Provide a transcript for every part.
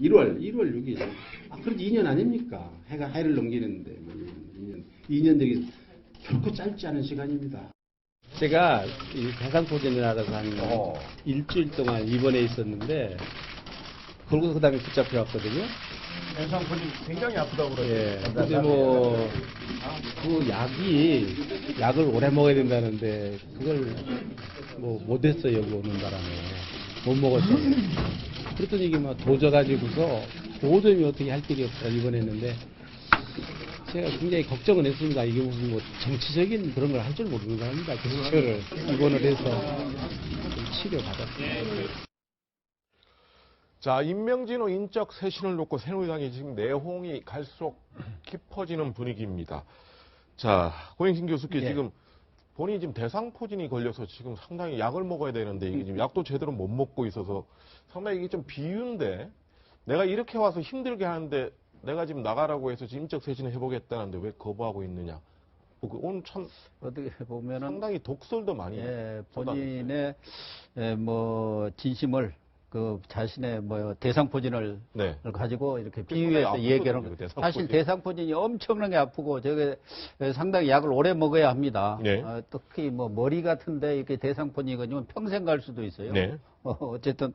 1월 6일. 그래도 2년 아닙니까? 해를 넘기는데, 2년 되기 결코 짧지 않은 시간입니다. 제가 이 대상포진이라서 한 일주일 동안 입원해 있었는데, 그러고 그 다음에 붙잡혀 왔거든요. 대상포진 굉장히 아프다고 그러죠. 예. 근데 뭐, 그 약을 오래 먹어야 된다는데, 그걸 뭐 못했어요, 여기 오는 바람에. 못 먹었어요. 그랬더니 이게 막 도져가지고서 도저히 어떻게 할 길이 없다 입원했는데, 제가 굉장히 걱정은 했습니다. 이게 무슨 뭐 정치적인 그런 걸 할 줄 모르는 사람입니다. 그래서 저를 입원을 해서 좀 치료받았습니다. 자, 임명진의 인적 쇄신을 놓고 새누리당이 지금 내홍이 갈수록 깊어지는 분위기입니다. 자, 고영신 교수께 지금 본인이 지금 대상포진이 걸려서 지금 상당히 약을 먹어야 되는데 이게 지금 약도 제대로 못 먹고 있어서 상당히 이게 좀 비유인데 내가 이렇게 와서 힘들게 하는데 내가 지금 나가라고 해서 지금 인적 쇄신을 해보겠다는데 왜 거부하고 있느냐. 오늘 참 어떻게 보면은 상당히 독설도 많이 본인의 뭐 진심을 그 자신의 뭐 대상포진을 가지고 이렇게 비유해서 얘기하는 거. 사실 대상포진이 엄청나게 아프고 저게 상당히 약을 오래 먹어야 합니다. 특히 뭐 머리 같은데 이렇게 대상포진이 걸리면 평생 갈 수도 있어요. 어쨌든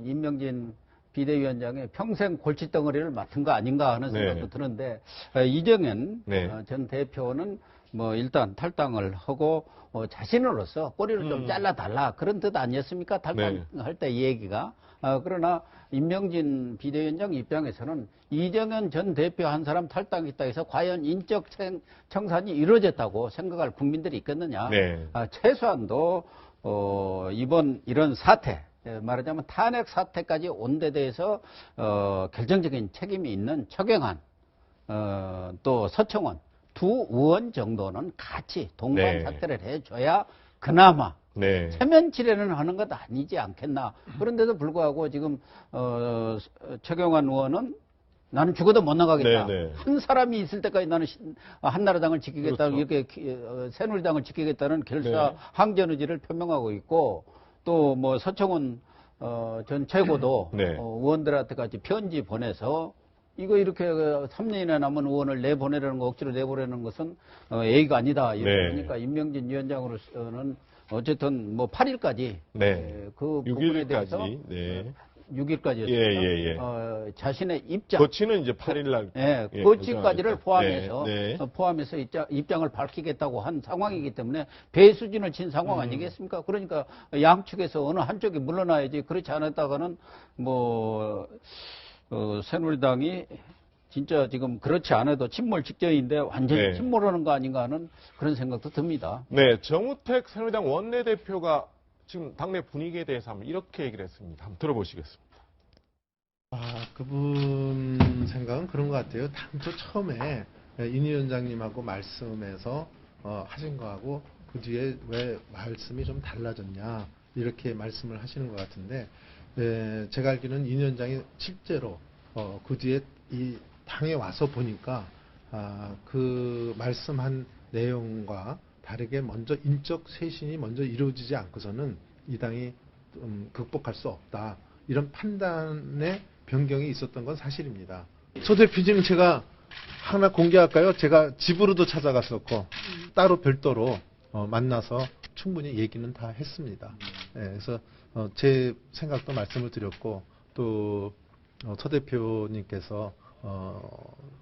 임명진 비대위원장의 평생 골칫덩어리를 맡은 거 아닌가 하는 생각도 드는데 이정현 전 대표는 뭐 일단 탈당을 하고 자신으로서 꼬리를 좀 잘라달라 그런 뜻 아니었습니까? 탈당할 때 이 얘기가. 그러나 임명진 비대위원장 입장에서는 이정현 전 대표 한 사람 탈당했다 해서 과연 인적 청산이 이루어졌다고 생각할 국민들이 있겠느냐. 최소한도 이번 이런 사태 말하자면 탄핵 사태까지 온 데 대해서 결정적인 책임이 있는 최경환 또 서청원 두 의원 정도는 같이 동반 사퇴를 해줘야 그나마 체면 치레는 하는 것 아니지 않겠나. 그런데도 불구하고 지금 최경환 의원은 나는 죽어도 못 나가겠다. 한 사람이 있을 때까지 나는 한나라당을 지키겠다. 이렇게 새누리당을 지키겠다는 결사 항전 의지를 표명하고 있고 또 뭐 서청원 전 최고도 의원들한테까지 편지 보내서 이거 이렇게 3년이나 남은 의원을 내보내라는 거, 억지로 내보내는 것은 예의가 아니다. 그러니까 임명진 위원장으로서는 어쨌든 뭐 8일까지 그 부분에 대해서 6일까지였습니다. 자신의 입장. 거치는 이제 8일날. 거치까지를 포함해서 입장을 밝히겠다고 한 상황이기 때문에 배수진을 친 상황 아니겠습니까? 그러니까 양측에서 어느 한쪽이 물러나야지. 그렇지 않았다가는 뭐 새누리당이 진짜 지금 그렇지 않아도 침몰 직전인데 완전히 침몰하는 거 아닌가 하는 그런 생각도 듭니다. 정우택 새누리당 원내대표가 지금 당내 분위기에 대해서 한번 이렇게 얘기를 했습니다. 한번 들어보시겠습니다. 그분 생각은 그런 것 같아요. 당초 처음에 인 위원장님하고 말씀에서 하신 거하고 그 뒤에 왜 말씀이 좀 달라졌냐 이렇게 말씀을 하시는 것 같은데 제가 알기로는 인 위원장이 실제로 그 뒤에 이 당에 와서 보니까 그 말씀한 내용과 다르게 먼저 인적 쇄신이 먼저 이루어지지 않고서는 이 당이 극복할 수 없다. 이런 판단의 변경이 있었던 건 사실입니다. 소 대표님 제가 하나 공개할까요? 제가 집으로도 찾아갔었고 따로 별도로 만나서 충분히 얘기는 다 했습니다. 그래서 제 생각도 말씀을 드렸고 또 소 대표님께서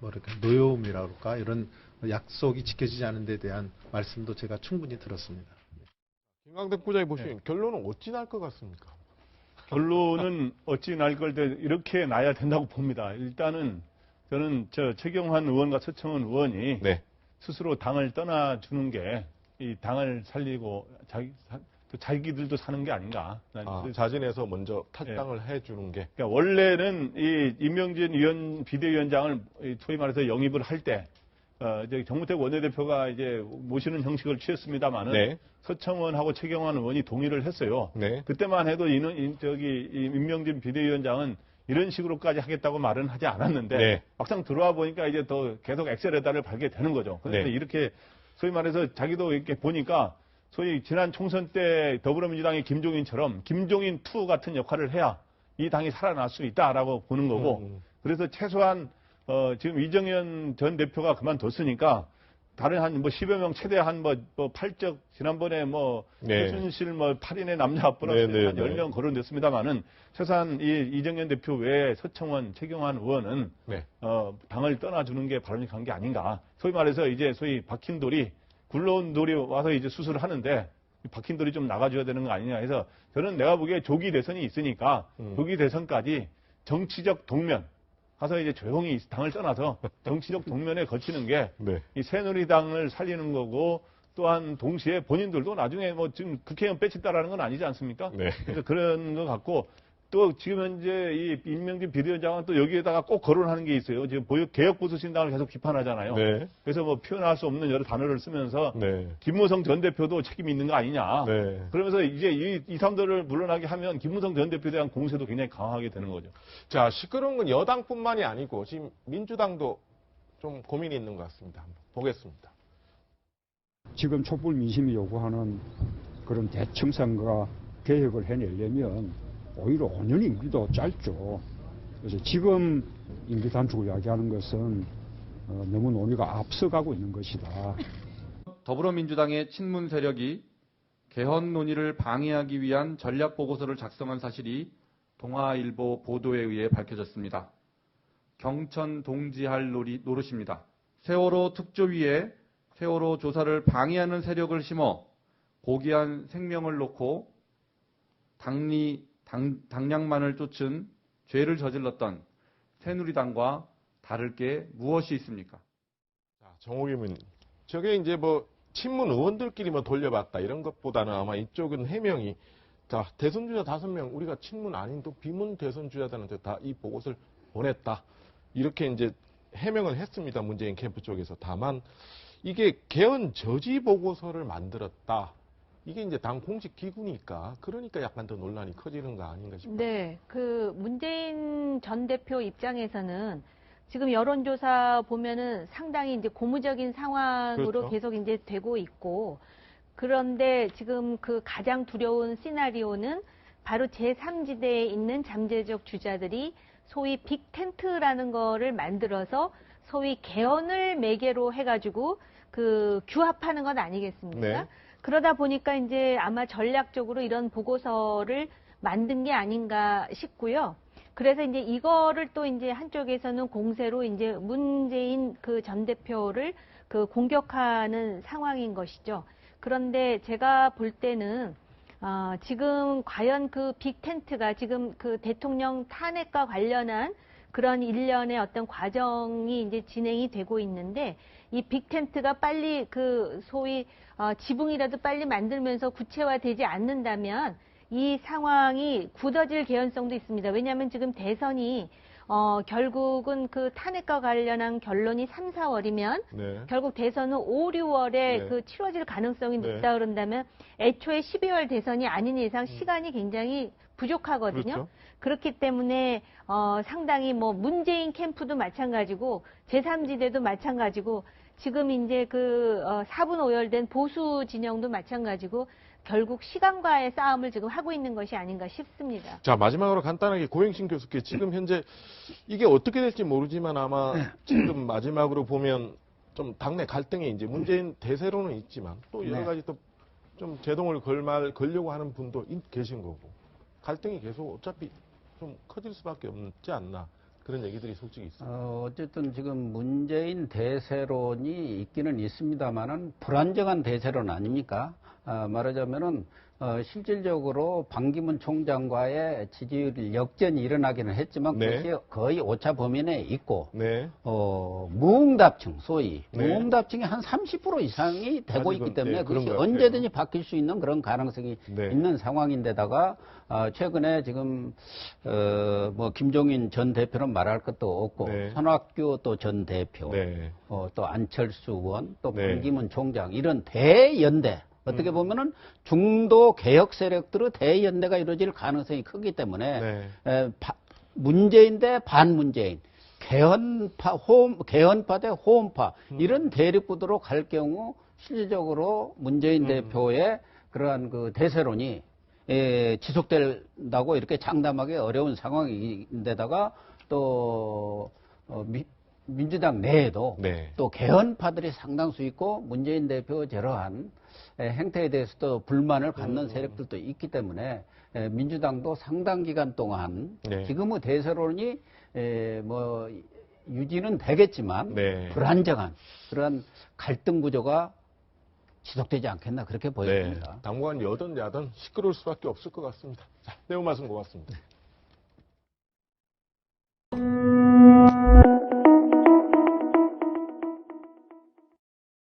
뭐랄까 노여움이라 그럴까 이런 약속이 지켜지지 않은 데 대한 말씀도 제가 충분히 들었습니다. 김광택 부장이 보시면 결론은 어찌 날 것 같습니까? 결론은 어찌 날 걸 이렇게 나야 된다고 봅니다. 일단은 저는 최경환 의원과 서청원 의원이 스스로 당을 떠나주는 게 이 당을 살리고 자기들도 사는 게 아닌가. 자진해서 먼저 탈당을 해주는 게. 그러니까 원래는 이 임명진 비대위원장을 소위 말해서 영입을 할 때 정우택 원내대표가 이제 모시는 형식을 취했습니다만은 서청원하고 최경환 의원이 동의를 했어요. 그때만 해도 임명진 비대위원장은 이런 식으로까지 하겠다고 말은 하지 않았는데 막상 들어와 보니까 이제 더 계속 엑셀에다를 밟게 되는 거죠. 그런데 이렇게 소위 말해서 자기도 이렇게 보니까 소위 지난 총선 때 더불어민주당의 김종인처럼 김종인 2 같은 역할을 해야 이 당이 살아날 수 있다라고 보는 거고 그래서 최소한 지금 이정현 전 대표가 그만뒀으니까 다른 한 뭐 10여 명 최대 한 뭐 8적 지난번에 뭐 최순실 뭐 8인의 남자 플러스 한 10명 거론됐습니다만은 최소한 이 이정현 대표 외에 서청원, 최경환 의원은 당을 떠나주는 게 바람직한 게 아닌가. 소위 말해서 이제 소위 박힌 돌이 굴러온 돌이 와서 이제 수술을 하는데 박힌 돌이 좀 나가줘야 되는 거 아니냐 해서 저는 내가 보기에 조기 대선이 있으니까 조기 대선까지 정치적 동면 가서 이제 조용히 당을 떠나서 정치적 동면에 거치는 게 이 새누리당을 살리는 거고 또한 동시에 본인들도 나중에 뭐 지금 국회의원 빼친다라는 건 아니지 않습니까? 그래서 그런 것 같고 또 지금 현재 이 임명진 비대위원장은 또 여기에다가 꼭 거론하는 게 있어요. 지금 개혁보수신당을 계속 비판하잖아요. 그래서 뭐 표현할 수 없는 여러 단어를 쓰면서 김무성 전 대표도 책임이 있는 거 아니냐. 그러면서 이제 이 사람들을 물러나게 하면 김무성 전 대표에 대한 공세도 굉장히 강하게 되는 거죠. 자, 시끄러운 건 여당뿐만이 아니고 지금 민주당도 좀 고민이 있는 것 같습니다. 한번 보겠습니다. 지금 촛불 민심이 요구하는 그런 대청산과 개혁을 해내려면 오히려 5년 임기도 짧죠. 그래서 지금 임기 단축을 이야기하는 것은 너무 논의가 앞서가고 있는 것이다. 더불어민주당의 친문 세력이 개헌 논의를 방해하기 위한 전략 보고서를 작성한 사실이 동아일보 보도에 의해 밝혀졌습니다. 경천 동지할 노릇입니다. 세월호 특조위에 세월호 조사를 방해하는 세력을 심어 고귀한 생명을 놓고 당량만을 쫓은 죄를 저질렀던 새누리당과 다를 게 무엇이 있습니까? 자, 정호기 의원님, 저게 이제 뭐 친문 의원들끼리 뭐 돌려봤다 이런 것보다는 아마 이쪽은 해명이 자 대선주자 5명 우리가 친문 아닌 또 비문 대선주자들한테 다 이 보고서를 보냈다 이렇게 이제 해명을 했습니다. 문재인 캠프 쪽에서. 다만 이게 개헌 저지 보고서를 만들었다. 이게 이제 당 공식 기구니까 그러니까 약간 더 논란이 커지는 거 아닌가 싶어요. 네, 그 문재인 전 대표 입장에서는 지금 여론조사 보면은 상당히 이제 고무적인 상황으로 그렇죠. 계속 이제 되고 있고 그런데 지금 그 가장 두려운 시나리오는 바로 제3지대에 있는 잠재적 주자들이 소위 빅텐트라는 거를 만들어서 소위 개헌을 매개로 해가지고 그 규합하는 것 아니겠습니까? 그러다 보니까 이제 아마 전략적으로 이런 보고서를 만든 게 아닌가 싶고요. 그래서 이제 이거를 또 이제 한쪽에서는 공세로 이제 문재인 그 전 대표를 그 공격하는 상황인 것이죠. 그런데 제가 볼 때는 지금 과연 그 빅텐트가 지금 그 대통령 탄핵과 관련한 그런 일련의 어떤 과정이 이제 진행이 되고 있는데 이 빅텐트가 빨리 그 소위 지붕이라도 빨리 만들면서 구체화되지 않는다면 이 상황이 굳어질 개연성도 있습니다. 왜냐하면 지금 대선이 결국은 그 탄핵과 관련한 결론이 3, 4월이면 결국 대선은 5, 6월에 그 치러질 가능성이 높다 그런다면 애초에 12월 대선이 아닌 이상 시간이 굉장히 부족하거든요. 그렇죠. 그렇기 때문에 상당히 뭐 문재인 캠프도 마찬가지고 제3지대도 마찬가지고 지금 이제 그 4분 오열된 보수 진영도 마찬가지고 결국 시간과의 싸움을 지금 하고 있는 것이 아닌가 싶습니다. 자, 마지막으로 간단하게 고행신 교수께 지금 현재 이게 어떻게 될지 모르지만 아마 지금 마지막으로 보면 좀 당내 갈등이 이제 문재인 대세로는 있지만 또 여러 가지 또 좀 제동을 걸려고 하는 분도 계신 거고 갈등이 계속 어차피 좀 커질 수밖에 없지 않나 그런 얘기들이 솔직히 있습니다. 어쨌든 지금 문재인 대세론이 있기는 있습니다만은 불안정한 대세론 아닙니까? 말하자면은 실질적으로 반기문 총장과의 지지율 역전이 일어나기는 했지만 그것이 거의 오차 범위 내에 있고 무응답층 소위 무응답층이 한 30% 이상이 되고 있기 때문에 그것이 언제든지 바뀔 수 있는 그런 가능성이 있는 상황인데다가 최근에 지금 뭐 김종인 전 대표는 말할 것도 없고 손학규 또 전 대표 또 안철수 의원 또 반기문 총장 이런 대연대 어떻게 보면은 중도 개혁 세력들의 대연대가 이루어질 가능성이 크기 때문에 문재인 대 반문재인, 개헌파 대 호헌파 이런 대립구도로 갈 경우 실질적으로 문재인 대표의 그러한 그 대세론이 지속된다고 이렇게 장담하기 어려운 상황인데다가 또 민주당 내에도 네. 또 개헌파들이 상당수 있고 문재인 대표 저러한 행태에 대해서도 불만을 갖는 세력들도 있기 때문에 민주당도 상당 기간 동안 네. 지금의 대세론이 뭐 유지는 되겠지만 네. 불안정한 그런 갈등 구조가 지속되지 않겠나 그렇게 보여집니다. 당분간 여든 야든 시끄러울 수밖에 없을 것 같습니다. 자, 내용 말씀 고맙습니다.